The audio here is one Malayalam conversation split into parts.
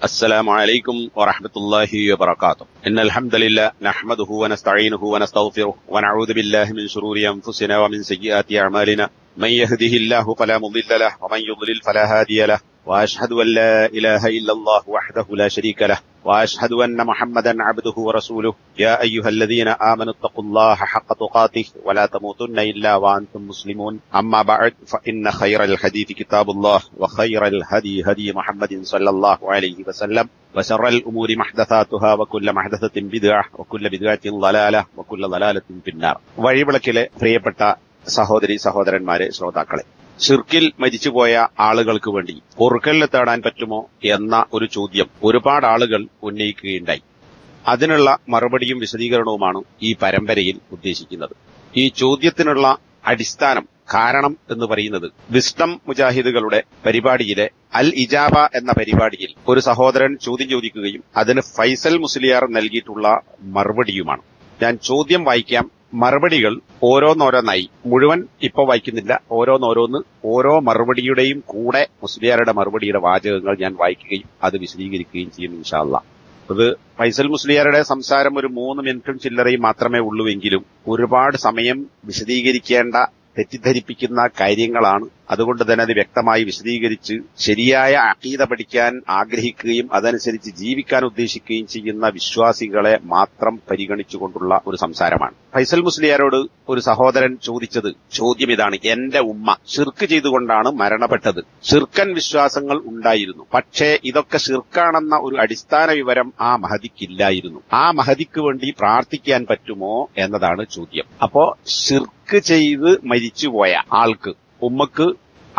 السلام عليكم ورحمة الله وبركاته. إن الحمد لله نحمده ونستعينه ونستغفره ونعوذ بالله من شرور أنفسنا ومن سيئات أعمالنا. من يهده الله فلا مضل له ومن يضلل فلا هادي له. وأشهد أن لا إله إلا الله وحده لا شريك له وأشهد أن محمدا عبده ورسوله. يا أيها الذين آمنوا اتقوا الله حق تقاته ولا تموتن إلا وأنتم مسلمون. أما بعد فإن خير الحديث كتاب الله وخير الهدي هدي محمد صلى الله عليه وسلم وشر الأمور محدثاتها وكل محدثة بدعة وكل بدعة ضلالة وكل ضلالة في النار. വഴിവിളക്കിലെ പ്രിയപ്പെട്ട സഹോദരി സഹോദരന്മാരെ, ശ്രോതാക്കളെ, ശിർക്കിൽ മരിച്ചുപോയ ആളുകൾക്ക് വേണ്ടി പൊറുക്കലിന് തേടാൻ പറ്റുമോ എന്ന ഒരു ചോദ്യം ഒരുപാട് ആളുകൾ ഉന്നയിക്കുകയുണ്ടായി. അതിനുള്ള മറുപടിയും വിശദീകരണവുമാണ് ഈ പരമ്പരയിൽ ഉദ്ദേശിക്കുന്നത്. ഈ ചോദ്യത്തിനുള്ള അടിസ്ഥാനം, കാരണം എന്ന് പറയുന്നത്, വിസ്ഡം മുജാഹിദുകളുടെ പരിപാടിയിലെ അൽ ഇജാബ എന്ന പരിപാടിയിൽ ഒരു സഹോദരൻ ചോദ്യം ചോദിക്കുകയും അതിന് ഫൈസൽ മുസ്ലിയാർ നൽകിയിട്ടുള്ള മറുപടിയുമാണ്. ഞാൻ ചോദ്യം വായിക്കാം, മറുപടികൾ ഓരോന്നോരോന്നായി, മുഴുവൻ ഇപ്പൊ വായിക്കുന്നില്ല, ഓരോന്നോരോന്ന് ഓരോ മറുപടിയുടെയും കൂടെ മുസ്ലിയാരുടെ മറുപടിയുടെ വാചകങ്ങൾ ഞാൻ വായിക്കുകയും അത് വിശദീകരിക്കുകയും ചെയ്യും ഇൻഷാ അല്ലാഹ്. അത് ഫൈസൽ മുസ്ലിയാരുടെ സംസാരം ഒരു 3 മിനിറ്റും ചില്ലറയും മാത്രമേ ഉള്ളൂവെങ്കിലും ഒരുപാട് സമയം വിശദീകരിക്കേണ്ട, തെറ്റിദ്ധരിപ്പിക്കുന്ന കാര്യങ്ങളാണ്. അതുകൊണ്ട് തന്നെ അത് വ്യക്തമായി വിശദീകരിച്ച് ശരിയായ അഖീദ പഠിക്കാൻ ആഗ്രഹിക്കുകയും അതനുസരിച്ച് ജീവിക്കാൻ ഉദ്ദേശിക്കുകയും ചെയ്യുന്ന വിശ്വാസികളെ മാത്രം പരിഗണിച്ചുകൊണ്ടുള്ള ഒരു സംസാരമാണ്. ഫൈസൽ മുസ്ലിയാരോട് ഒരു സഹോദരൻ ചോദിച്ചത് ചോദ്യം ഇതാണ്: എന്റെ ഉമ്മ ഷിർക്ക് ചെയ്തുകൊണ്ടാണ് മരണപ്പെട്ടത്. ഷിർക്കൻ വിശ്വാസങ്ങൾ ഉണ്ടായിരുന്നു, പക്ഷേ ഇതൊക്കെ ഷിർക്കാണെന്ന ഒരു അടിസ്ഥാന വിവരം ആ മഹദിക്കില്ലായിരുന്നു. ആ മഹദിക്ക് വേണ്ടി പ്രാർത്ഥിക്കാൻ പറ്റുമോ എന്നതാണ് ചോദ്യം. അപ്പോ ഷിർക്ക് ചെയ്ത് മരിച്ചുപോയ ആൾക്ക്, ഉമ്മക്ക്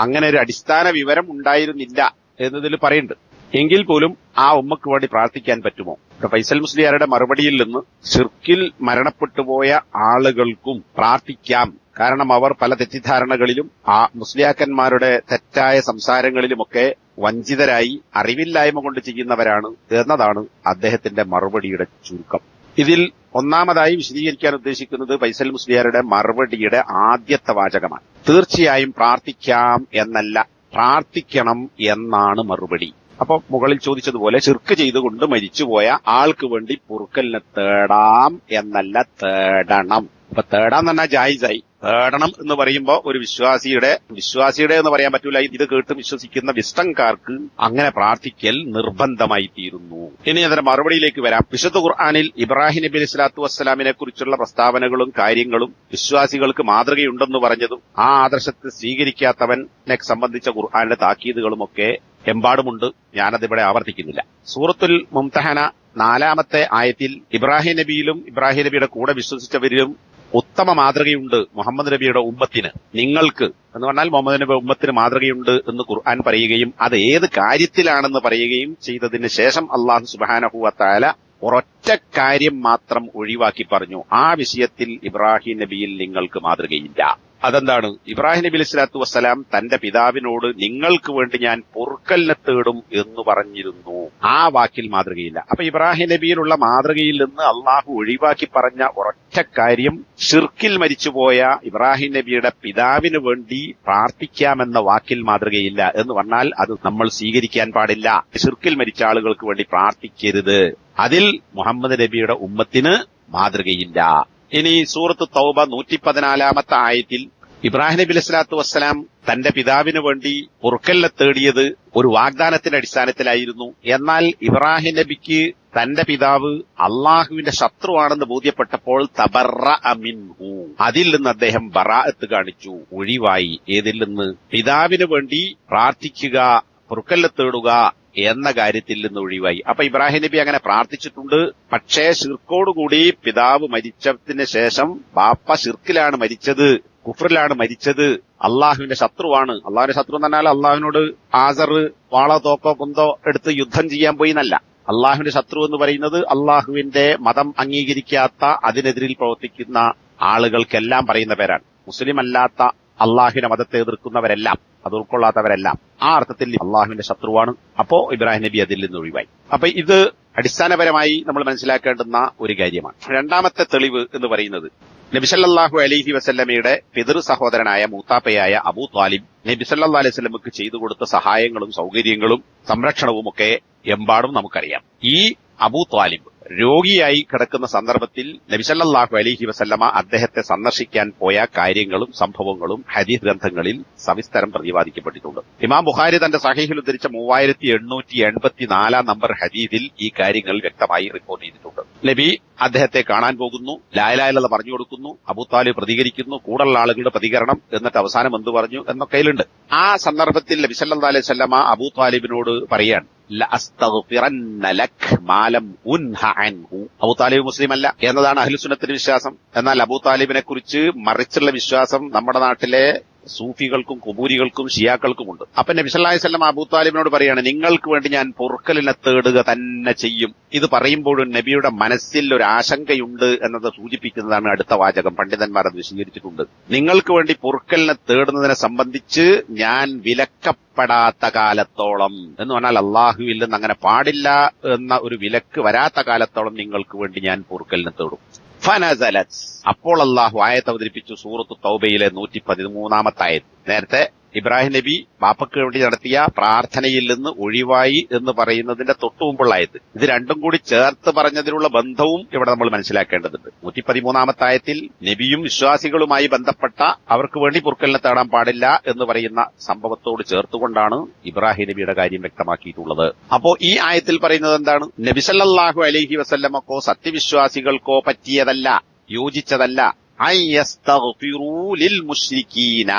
അങ്ങനെ ഒരു അടിസ്ഥാന വിവരം ഉണ്ടായിരുന്നില്ല എന്നതിൽ പറയുന്നുണ്ട്. എങ്കിൽ പോലും ആ ഉമ്മക്ക് വേണ്ടി പ്രാർത്ഥിക്കാൻ പറ്റുമോ? ഫൈസൽ മുസ്ലിയാരുടെ മറുപടിയിൽ നിന്ന് ഷിർക്കിൽ മരണപ്പെട്ടുപോയ ആളുകൾക്കും പ്രാർത്ഥിക്കാം, കാരണം അവർ പല തെറ്റിദ്ധാരണകളിലും ആ മുസ്ലിയാക്കന്മാരുടെ തെറ്റായ സംസാരങ്ങളിലുമൊക്കെ വഞ്ചിതരായി അറിവില്ലായ്മ കൊണ്ട് ചെയ്യുന്നവരാണ് എന്നതാണ് അദ്ദേഹത്തിന്റെ മറുപടിയുടെ ചുരുക്കം. ഇതിൽ ഒന്നാമതായി വിശദീകരിക്കാൻ ഉദ്ദേശിക്കുന്നത് ഫൈസൽ മുസ്ലിയാരുടെ മറുപടിയുടെ ആദ്യത്തെ വാചകമാണ്. തീർച്ചയായും പ്രാർത്ഥിക്കാം എന്നല്ല, പ്രാർത്ഥിക്കണം എന്നാണ് മറുപടി. അപ്പൊ മുകളിൽ ചോദിച്ചതുപോലെ ഷിർക്ക് ചെയ്തുകൊണ്ട് മരിച്ചുപോയ ആൾക്ക് വേണ്ടി പൊറുക്കലിനെ തേടാം എന്നല്ല, തേടണം. അപ്പൊ തേടാന്ന് പറഞ്ഞാൽ ജായിസായി. തേടണം എന്ന് പറയുമ്പോ ഒരു വിശ്വാസിയുടെ എന്ന് പറയാൻ പറ്റൂല, ഇത് കേട്ട് വിശ്വസിക്കുന്ന വിസ്ഡംകാർക്ക് അങ്ങനെ പ്രാർത്ഥിക്കൽ നിർബന്ധമായി തീരുന്നു. ഇനി അതിന്റെ മറുപടിയിലേക്ക് വരാം. വിശുദ്ധ ഖുർആനിൽ ഇബ്രാഹിം നബി അലൈഹി സ്വലാത്തു വസ്സലാമിനെ കുറിച്ചുള്ള പ്രസ്താവനകളും കാര്യങ്ങളും വിശ്വാസികൾക്ക് മാതൃകയുണ്ടെന്ന് പറഞ്ഞതും ആ ആദർശത്തെ സ്വീകരിക്കാത്തവനെ സംബന്ധിച്ച ഖുർആനിലെ താക്കീതുകളുമൊക്കെ എമ്പാടുമുണ്ട്. ഞാനതിവിടെ ആവർത്തിക്കുന്നില്ല. സൂറത്തുൽ മുംതഹന 4-ാമത്തെ ആയത്തിൽ ഇബ്രാഹിം നബിയിലും ഇബ്രാഹിം നബിയുടെ കൂടെ വിശ്വസിച്ചവരിലും ഉത്തമ മാതൃകയുണ്ട് മുഹമ്മദ് നബിയുടെ ഉമ്മത്തിന്, നിങ്ങൾക്ക് എന്ന് പറഞ്ഞാൽ മുഹമ്മദ് നബിയുടെ ഉമ്മത്തിന് മാതൃകയുണ്ട് എന്ന് ഖുർആൻ പറയുകയും അത് ഏത് കാര്യത്തിലാണെന്ന് പറയുകയും ചെയ്തതിന് ശേഷം അല്ലാഹു സുബ്ഹാനഹു വ തആല ഒരൊറ്റ കാര്യം മാത്രം ഒഴിവാക്കി പറഞ്ഞു: ആ വിഷയത്തിൽ ഇബ്രാഹിം നബിയിൽ നിങ്ങൾക്ക് മാതൃകയില്ല. അതെന്താണ്? ഇബ്രാഹിം നബി അലൈഹി സ്വലാത്തു വസ്സലാം തന്റെ പിതാവിനോട് നിങ്ങൾക്ക് വേണ്ടി ഞാൻ പൊറുക്കലിനെ തേടും എന്ന് പറഞ്ഞിരുന്നു. ആ വാക്കിൽ മാതൃകയില്ല. അപ്പൊ ഇബ്രാഹിം നബിയിലുള്ള മാതൃകയിൽ നിന്ന് അള്ളാഹു ഒഴിവാക്കി പറഞ്ഞ ഒരൊറ്റ കാര്യം, ഷിർക്കിൽ മരിച്ചുപോയ ഇബ്രാഹിം നബിയുടെ പിതാവിന് വേണ്ടി പ്രാർത്ഥിക്കാമെന്ന വാക്കിൽ മാതൃകയില്ല എന്ന് പറഞ്ഞാൽ അത് നമ്മൾ സ്വീകരിക്കാൻ പാടില്ല. ഷിർക്കിൽ മരിച്ച ആളുകൾക്ക് വേണ്ടി പ്രാർത്ഥിക്കരുത്. അതിൽ മുഹമ്മദ് നബിയുടെ ഉമ്മത്തിന് മാതൃകയില്ല. ഇനി സൂറത്ത് തൗബ 114-ാമത്തെ ആയത്തിൽ ഇബ്രാഹിം നബി അലൈഹി സ്വലാത്തു വസ്സലാം തന്റെ പിതാവിന് വേണ്ടി പൊറുക്കലിനെ തേടിയത് ഒരു വാഗ്ദാനത്തിന്റെ അടിസ്ഥാനത്തിലായിരുന്നു. എന്നാൽ ഇബ്രാഹിം നബിക്ക് തന്റെ പിതാവ് അള്ളാഹുവിന്റെ ശത്രുവാണെന്ന് ബോധ്യപ്പെട്ടപ്പോൾ തബറഅ മിൻഹു, അതിൽ നിന്ന് അദ്ദേഹം ബറാഅത്ത് കാണിച്ചു, ഒഴിവായി. ഏതിൽ നിന്ന്? പിതാവിന് വേണ്ടി പ്രാർത്ഥിക്കുക, പൊറുക്കലിനെ തേടുക എന്ന കാര്യത്തിൽ നിന്ന് ഒഴിവായി. അപ്പൊ ഇബ്രാഹിം നബി അങ്ങനെ പ്രാർത്ഥിച്ചിട്ടുണ്ട്. പക്ഷേ ഷിർക്കോടുകൂടി പിതാവ് മരിച്ചതിന് ശേഷം ബാപ്പ ഷിർക്കിലാണ് മരിച്ചത്, കുഫറിലാണ് മരിച്ചത്, അള്ളാഹുവിന്റെ ശത്രുവാണ്. അള്ളാഹുവിന്റെ ശത്രു എന്ന് പറഞ്ഞാൽ അള്ളാഹുവിനോട് ആസർ വാളോ തോക്കോ കുന്തോ എടുത്ത് യുദ്ധം ചെയ്യാൻ പോയി എന്നല്ല. അള്ളാഹുവിന്റെ ശത്രു എന്ന് പറയുന്നത് അള്ളാഹുവിന്റെ മതം അംഗീകരിക്കാത്ത, അതിനെതിരിൽ പ്രവർത്തിക്കുന്ന ആളുകൾക്കെല്ലാം പറയുന്ന പേരാണ്. മുസ്ലിം അല്ലാത്ത അള്ളാഹുവിന്റെ മതത്തെ എതിർക്കുന്നവരെല്ലാം, അത് ഉൾക്കൊള്ളാത്തവരെല്ലാം ആ അർത്ഥത്തിൽ അള്ളാഹുവിന്റെ ശത്രുവാണ്. അപ്പോ ഇബ്രാഹിം നബി അതിൽ നിന്ന് ഒഴിവായി. അപ്പൊ ഇത് അടിസ്ഥാനപരമായി നമ്മൾ മനസ്സിലാക്കേണ്ടുന്ന ഒരു കാര്യമാണ്. രണ്ടാമത്തെ തെളിവ് എന്ന് പറയുന്നത് നബി സല്ലല്ലാഹു അലൈഹി വസല്ലമയുടെ പിതൃ സഹോദരനായ മൂത്താപ്പയായ അബൂ ത്വാലിബ് നബി സല്ലല്ലാഹു അലൈഹി വസല്ലമക്ക് ചെയ്തു കൊടുത്ത സഹായങ്ങളും സൗകര്യങ്ങളും സംരക്ഷണവുമൊക്കെ എമ്പാടും നമുക്കറിയാം. ഈ അബൂ ത്വാലിബ് രോഗിയായി കിടക്കുന്ന സന്ദർഭത്തിൽ നബി സല്ലല്ലാഹു അലൈഹി വസല്ലമ അദ്ദേഹത്തെ സന്ദർശിക്കാൻ പോയ കാര്യങ്ങളും സംഭവങ്ങളും ഹദീസ് ഗ്രന്ഥങ്ങളിൽ സവിസ്തരം പ്രതിപാദിക്കപ്പെട്ടിട്ടുണ്ട്. ഇമാം ബുഖാരി തന്റെ സഹീഹിൽ ഉദ്ധരിച്ച 3884 നമ്പർ ഹദീസിൽ ഈ കാര്യങ്ങൾ വ്യക്തമായി റിപ്പോർട്ട് ചെയ്തിട്ടുണ്ട്. നബി അദ്ദേഹത്തെ കാണാൻ പോകുന്നു, ലാ ഇലാഹ ഇല്ലല്ലാഹ് പറഞ്ഞു കൊടുക്കുന്നു, അബൂ ത്വാലിബ് പ്രതികരിക്കുന്നു, കൂടുതലുള്ള ആളുകളുടെ പ്രതികരണം, എന്നിട്ട് അവസാനം എന്ത് പറഞ്ഞു എന്നൊക്കെയിലുണ്ട്. ആ സന്ദർഭത്തിൽ നബി സല്ലല്ലാഹു അലൈഹി വസല്ലമ അബൂ ത്വാലിബിനോട് പറയാണ്, അബൂ താലിബ് മുസ്ലിം അല്ല എന്നതാണ് അഹ്ലുസുന്നത്തിന്റെ വിശ്വാസം. എന്നാൽ അബൂ താലിബിനെ കുറിച്ച് മറിച്ചുള്ള വിശ്വാസം നമ്മുടെ നാട്ടിലെ സൂഫികൾക്കും കുബൂരികൾക്കും ഷിയാക്കൾക്കുമുണ്ട്. അപ്പൊ നബി സല്ലല്ലാഹു അലൈഹി വസല്ലം അബൂ താലിബിനോട് പറയാണ്, നിങ്ങൾക്ക് വേണ്ടി ഞാൻ പൊറുക്കലിനെ തേടുക തന്നെ ചെയ്യും. ഇത് പറയുമ്പോഴും നബിയുടെ മനസ്സിൽ ഒരു ആശങ്കയുണ്ട് എന്നത് സൂചിപ്പിക്കുന്നതാണ് അടുത്ത വാചകം. പണ്ഡിതന്മാർ അത് വിശദീകരിച്ചിട്ടുണ്ട്. നിങ്ങൾക്ക് വേണ്ടി പൊറുക്കലിനെ തേടുന്നതിനെ സംബന്ധിച്ച് ഞാൻ വിലക്കപ്പെടാത്ത കാലത്തോളം, എന്ന് പറഞ്ഞാൽ അള്ളാഹുവിൽ നിന്ന് അങ്ങനെ പാടില്ല എന്ന ഒരു വിലക്ക് വരാത്ത കാലത്തോളം നിങ്ങൾക്ക് വേണ്ടി ഞാൻ പൊറുക്കലിനെ തേടും. ഫനസലത്, അപ്പോൾ അള്ളാഹു ആയത്ത് അവതരിപ്പിച്ചു. സൂറത്ത് തൗബയിലെ 113 ആയത്ത്. നേരത്തെ ഇബ്രാഹിം നബി ബാപ്പയ്ക്ക് വേണ്ടി നടത്തിയ പ്രാർത്ഥനയിൽ നിന്ന് ഒഴിവായി എന്ന് പറയുന്നതിന്റെ തൊട്ടുമുമ്പുള്ള ആയത്ത്. ഇത് രണ്ടും കൂടി ചേർത്ത് പറഞ്ഞതിനുള്ള ബന്ധവും ഇവിടെ നമ്മൾ മനസ്സിലാക്കേണ്ടതുണ്ട്. 113 ആയത്തിൽ നബിയും വിശ്വാസികളുമായി ബന്ധപ്പെട്ട അവർക്ക് വേണ്ടി പൊറുക്കലിനെ തേടാൻ പാടില്ല എന്ന് പറയുന്ന സംഭവത്തോട് ചേർത്തുകൊണ്ടാണ് ഇബ്രാഹിം നബിയുടെ കാര്യം വ്യക്തമാക്കിയിട്ടുള്ളത്. അപ്പോ ഈ ആയത്തിൽ പറയുന്നത് എന്താണ്? നബി സല്ലല്ലാഹു അലൈഹി വസല്ലമക്കോ സത്യവിശ്വാസികൾക്കോ പറ്റിയതല്ല, യോജിച്ചതല്ല, അയ്യസ്തഗ്ഫിറൂ ലിൽ മുശ്രിക്കീന,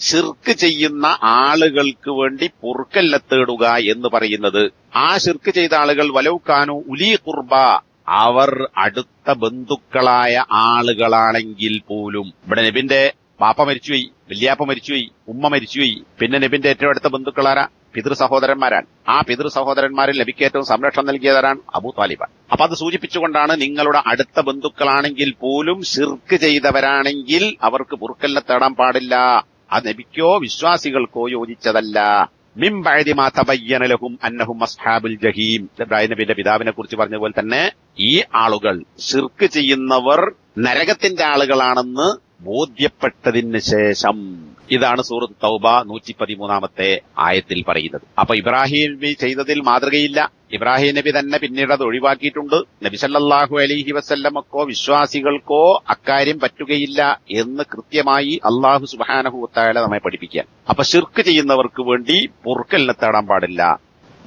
ശിർക്ക് ചെയ്യുന്ന ആളുകൾക്ക് വേണ്ടി പൊറുക്കലിനെ തേടുക എന്ന് പറയുന്നത്. ആ ശിർക്ക് ചെയ്ത ആളുകൾ വലൗകാനു ഉലീ ഖുർബ, അവർ അടുത്ത ബന്ധുക്കളായ ആളുകളാണെങ്കിൽ പോലും. ഇവിടെ നബിന്റെ ബാപ്പ മരിച്ചുപോയി, വല്യാപ്പ മരിച്ചുപോയി, ഉമ്മ മരിച്ചുപോയി. പിന്നെ നബിന്റെ ഏറ്റവും അടുത്ത ബന്ധുക്കളാരാ? പിതൃ സഹോദരന്മാരാണ്. ആ പിതൃ സഹോദരന്മാരിൽ നബിക്ക് ഏറ്റവും സംരക്ഷണം നൽകിയവരാണ് അബൂ താലിബാൻ. അപ്പൊ അത് സൂചിപ്പിച്ചുകൊണ്ടാണ് നിങ്ങളുടെ അടുത്ത ബന്ധുക്കളാണെങ്കിൽ പോലും ശിർക്ക് ചെയ്തവരാണെങ്കിൽ അവർക്ക് പൊറുക്കലിനെ തേടാൻ പാടില്ല. അത് നബിക്കോ വിശ്വാസികൾക്കോ യോജിച്ചതല്ല. മിൻ ബഅദി മാ തബയ്യന ലഹും അന്നഹും അസ്ഹാബുൽ ജഹീം. ഇബ്രാഹിം നബിയുടെ പിതാവിനെ കുറിച്ച് പറഞ്ഞതുപോലെ തന്നെ ഈ ആളുകൾ ശിർക്ക് ചെയ്യുന്നവർ നരകത്തിന്റെ ആളുകളാണെന്ന് ബോധ്യപ്പെട്ടതിന് ശേഷം. ഇതാണ് സൂറത്ത് തൗബ 113 ആയത്തിൽ പറയുന്നത്. അപ്പൊ ഇബ്രാഹിം നബി ചെയ്തതിൽ മാതൃകയില്ല. ഇബ്രാഹിം നബി തന്നെ പിന്നീട് അത് ഒഴിവാക്കിയിട്ടുണ്ട്. നബി സല്ലല്ലാഹു അലൈഹി വസല്ലമക്കോ വിശ്വാസികൾക്കോ അക്കാര്യം പറ്റുകയില്ല എന്ന് കൃത്യമായി അല്ലാഹു സുബ്ഹാനഹു വ തആല നമ്മെ പഠിപ്പിക്കാൻ. അപ്പൊ ശിർക്ക് ചെയ്യുന്നവർക്ക് വേണ്ടി പൊറുക്കലിനെ തേടാൻ പാടില്ല,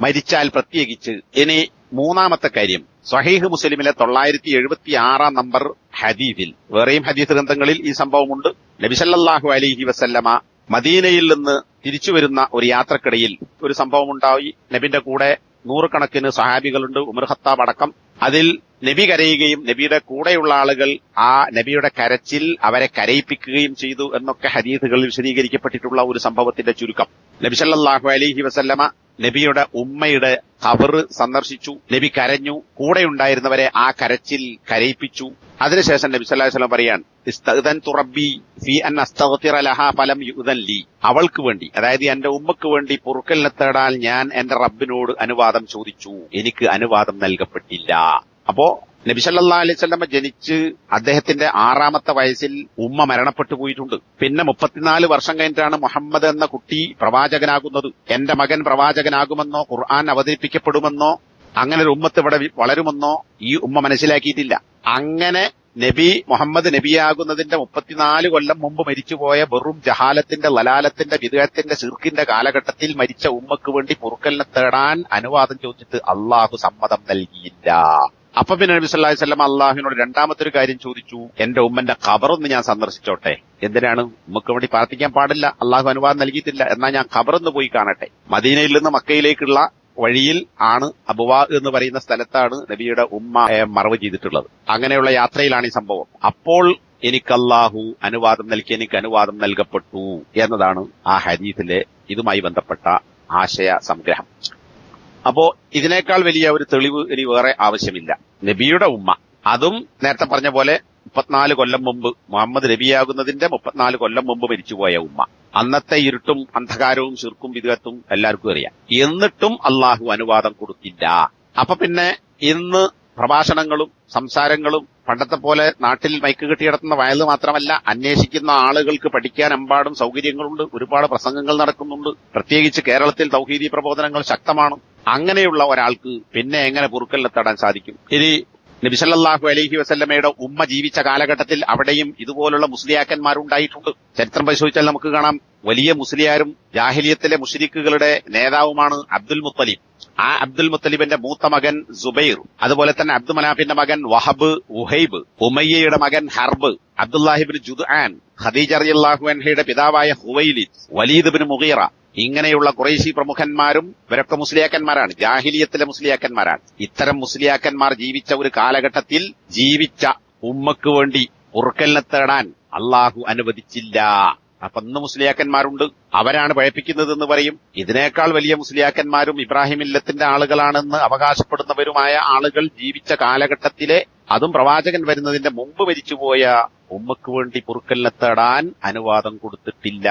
മരിച്ചാൽ പ്രത്യേകിച്ച്. ഇനി മൂന്നാമത്തെ കാര്യം, സ്വഹീഹ് മുസ്ലിമിലെ 976 നമ്പർ ഹദീസിൽ, വേറെയും ഹദീസ് ഗ്രന്ഥങ്ങളിൽ ഈ സംഭവമുണ്ട്. നബി സല്ലല്ലാഹു അലൈഹി വസല്ലമ മദീനയിൽ നിന്ന് തിരിച്ചു വരുന്ന ഒരു യാത്രക്കിടയിൽ ഒരു സംഭവം ഉണ്ടായി. നബിന്റെ കൂടെ 100 കണക്കിന് സഹാബികളുണ്ട്, ഉമർ ഖത്താബ് അടക്കം. അതിൽ നബി കരയുകയും നബിയുടെ കൂടെയുള്ള ആളുകൾ ആ നബിയുടെ കരച്ചിൽ അവരെ കരയിപ്പിക്കുകയും ചെയ്തു എന്നൊക്കെ ഹദീസുകളിൽ വിശദീകരിക്കപ്പെട്ടിട്ടുള്ള ഒരു സംഭവത്തിന്റെ ചുരുക്കം. നബി സല്ലല്ലാഹു അലൈഹി വസല്ലമ നബിയുടെ ഉമ്മയുടെ ഖബർ സന്ദർശിച്ചു. നബി കരഞ്ഞു. കൂടെയുണ്ടായിരുന്നവരെ ആ കരച്ചിൽ കരയിപ്പിച്ചു. അതിനുശേഷം നബി സല്ലല്ലാഹു അലൈഹി വസല്ലം പറയാൻ, ഇസ്തഅ്ദൻതു റബ്ബി ഫീ അൻ അസ്തഗ്ഫിറ ലഹാ ഫലം യുഅ്ദൻ ലീ, അവൾക്ക് വേണ്ടി, അതായത് എന്റെ ഉമ്മക്ക് വേണ്ടി പൊറുക്കലിനെ തേടാൻ ഞാൻ എന്റെ റബ്ബിനോട് അനുവാദം ചോദിച്ചു, എനിക്ക് അനുവാദം നൽകപ്പെട്ടില്ല. അപ്പോ നബി സല്ലല്ലാഹു അലൈഹി വസല്ലം ജനിച്ച് അദ്ദേഹത്തിന്റെ 6ാമത്തെ വയസ്സിൽ ഉമ്മ മരണപ്പെട്ടു പോയിട്ടുണ്ട്. പിന്നെ 34 വർഷം കഴിഞ്ഞിട്ടാണ് മുഹമ്മദ് എന്ന കുട്ടി പ്രവാചകനാകുന്നത്. എന്റെ മകൻ പ്രവാചകനാകുമെന്നോ ഖുർആൻ അവതരിപ്പിക്കപ്പെടുമെന്നോ അങ്ങനെ ഒരു ഉമ്മത്ത് ഇവിടെ വളരുമെന്നോ ഈ ഉമ്മ മനസ്സിലാക്കിയിട്ടില്ല. അങ്ങനെ നബി മുഹമ്മദ് നബിയാകുന്നതിന്റെ 34 കൊല്ലം മുമ്പ് മരിച്ചുപോയ വെറും ജഹാലത്തിന്റെ, ലലാലത്തിന്റെ, വിദഗ്ധത്തിന്റെ, ശിർക്കിന്റെ കാലഘട്ടത്തിൽ മരിച്ച ഉമ്മക്ക് വേണ്ടി പൊറുക്കലിനെ തേടാൻ അനുവാദം ചോദിച്ചിട്ട് അള്ളാഹു സമ്മതം നൽകിയില്ല. അപ്പൊ പിന്നെ നബി സല്ലല്ലാഹു അലൈഹി വസല്ലം അള്ളാഹുവിനോട് രണ്ടാമത്തെ ഒരു കാര്യം ചോദിച്ചു, എന്റെ ഉമ്മന്റെ ഖബറൊന്ന് ഞാൻ സന്ദർശിച്ചോട്ടെ. എന്തിനാണ്? ഉമ്മക്ക് വേണ്ടി പ്രാർത്ഥിക്കാൻ പാടില്ല, അള്ളാഹു അനുവാദം നൽകിയിട്ടില്ല, എന്നാൽ ഞാൻ ഖബറൊന്ന് പോയി കാണട്ടെ. മദീനയിൽ നിന്ന് മക്കയിലേക്കുള്ള വഴിയിൽ ആണ്, അബുവാ എന്ന് പറയുന്ന സ്ഥലത്താണ് നബിയുടെ ഉമ്മ മറവ് ചെയ്തിട്ടുള്ളത്. അങ്ങനെയുള്ള യാത്രയിലാണ് ഈ സംഭവം. അപ്പോൾ എനിക്ക് അല്ലാഹു അനുവാദം നൽകി, എനിക്ക് അനുവാദം നൽകപ്പെട്ടു എന്നതാണ് ആ ഹദീസിലെ ഇതുമായി ബന്ധപ്പെട്ട ആശയ സംഗ്രഹം. അപ്പോ ഇതിനേക്കാൾ വലിയ ഒരു തെളിവ് ഇനി വേറെ ആവശ്യമില്ല. നബിയുടെ ഉമ്മ, അതും നേരത്തെ പറഞ്ഞ പോലെ 34 കൊല്ലം മുമ്പ്, മുഹമ്മദ് നബിയാകുന്നതിന്റെ 34 കൊല്ലം മുമ്പ് മരിച്ചുപോയ ഉമ്മ. അന്നത്തെ ഇരുട്ടും അന്ധകാരവും ശിർക്കും വിദഗ്ധത്തും എല്ലാവർക്കും അറിയാം. എന്നിട്ടും അള്ളാഹു അനുവാദം കൊടുത്തില്ല. അപ്പൊ പിന്നെ ഇന്ന് പ്രഭാഷണങ്ങളും സംസാരങ്ങളും പണ്ടത്തെ പോലെ നാട്ടിൽ മൈക്ക് കെട്ടി കിടത്തുന്ന വയല് മാത്രമല്ല, അന്വേഷിക്കുന്ന ആളുകൾക്ക് പഠിക്കാൻ എമ്പാടും സൗകര്യങ്ങളുണ്ട്, ഒരുപാട് പ്രസംഗങ്ങൾ നടക്കുന്നുണ്ട്. പ്രത്യേകിച്ച് കേരളത്തിൽ തൗഹീദി പ്രബോധനങ്ങൾ ശക്തമാണ്. അങ്ങനെയുള്ള ഒരാൾക്ക് പിന്നെ എങ്ങനെ പൊറുക്കലിലെത്താൻ സാധിക്കും? ഇനി നബി സല്ലല്ലാഹു അലൈഹി വസല്ലമയുടെ ഉമ്മ ജീവിച്ച കാലഘട്ടത്തിൽ അവിടെയും ഇതുപോലുള്ള മുസ്ലിയാക്കന്മാരുണ്ടായിട്ടുണ്ട്. ചരിത്രം പരിശോധിച്ചാൽ നമുക്ക് കാണാം. വലിയ മുസ്ലിയാരും ജാഹിലിയത്തിലെ മുശ്രിക്കുകളുടെ നേതാവുമാണ് അബ്ദുൽ മുത്തലിബ്. ആ അബ്ദുൽ മുത്തലിബിന്റെ മൂത്ത മകൻ സുബൈർ, അതുപോലെ തന്നെ അബ്ദു മനാഫിന്റെ മകൻ വഹബ്, ഉഹൈബ്, ഉമയ്യയുടെ മകൻ ഹർബ്, അബ്ദുല്ലാഹിബിൻ ജുദ്ആൻ, ഖദീജ റളിയല്ലാഹു അൻഹയുടെ പിതാവായ ഹുവൈലിദ്, വലീദ് ബിൻ മുഗീറ, ഇങ്ങനെയുള്ള ഖുറൈശി പ്രമുഖന്മാരും ഇവരൊക്കെ മുസ്ലിയാക്കന്മാരാണ്, ജാഹിലിയത്തിലെ മുസ്ലിയാക്കന്മാരാണ്. ഇത്തരം മുസ്ലിയാക്കന്മാർ ജീവിച്ച ഒരു കാലഘട്ടത്തിൽ ജീവിച്ച ഉമ്മക്ക് വേണ്ടി പൊറുക്കലിനെ തേടാൻ അള്ളാഹു അനുവദിച്ചില്ല. അപ്പൊ ഇന്ന് മുസ്ലിയാക്കന്മാരുണ്ട്, അവരാണ് പഴപ്പിക്കുന്നതെന്ന് പറയും. ഇതിനേക്കാൾ വലിയ മുസ്ലിയാക്കന്മാരും ഇബ്രാഹിം മില്ലത്തിന്റെ ആളുകളാണെന്ന് അവകാശപ്പെടുന്നവരുമായ ആളുകൾ ജീവിച്ച കാലഘട്ടത്തിലെ, അതും പ്രവാചകൻ വരുന്നതിന്റെ മുമ്പ് മരിച്ചുപോയ ഉമ്മക്ക് വേണ്ടി പൊറുക്കലിനെ തേടാൻ അനുവാദം കൊടുത്തിട്ടില്ല.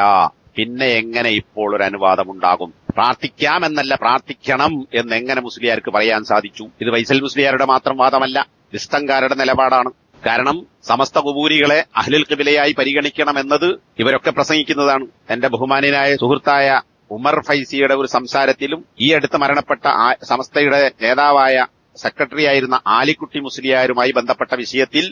പിന്നെ എങ്ങനെ ഇപ്പോൾ ഒരു അനുവാദം ഉണ്ടാകും? പ്രാർത്ഥിക്കാമെന്നല്ല, പ്രാർത്ഥിക്കണം എന്നെങ്ങനെ മുസ്ലിയാർക്ക് പറയാൻ സാധിച്ചു? ഇത് ഫൈസൽ മുസ്ലിയാരുടെ മാത്രം വാദമല്ല, വിസ്തംകാരുടെ നിലപാടാണ്. കാരണം സമസ്ത ഖുബൂരികളെ അഹ്ലുൽ ഖിബ്ലയായി പരിഗണിക്കണമെന്നത് ഇവരൊക്കെ പ്രസംഗിക്കുന്നതാണ്. എന്റെ ബഹുമാന്യനായ സുഹൃത്തായ ഉമർ ഫൈസിയുടെ ഒരു സംസാരത്തിലും ഈ അടുത്ത് മരണപ്പെട്ട സമസ്തയുടെ നേതാവായ സെക്രട്ടറിയായിരുന്ന ആലിക്കുട്ടി മുസ്ലിയാരുമായി ബന്ധപ്പെട്ട വിഷയത്തിൽ